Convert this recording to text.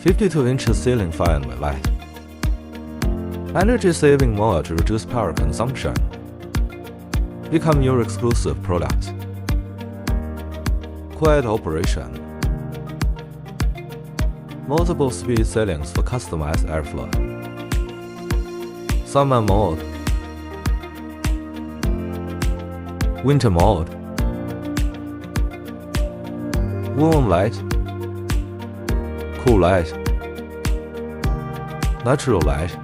52-inch ceiling fan with light. Energy-saving mode to reduce power consumption. Become your exclusive product. Quiet operation. Multiple speed settings for customized airflow. Summer mode. Winter mode. Warm light. Cool light. Natural light.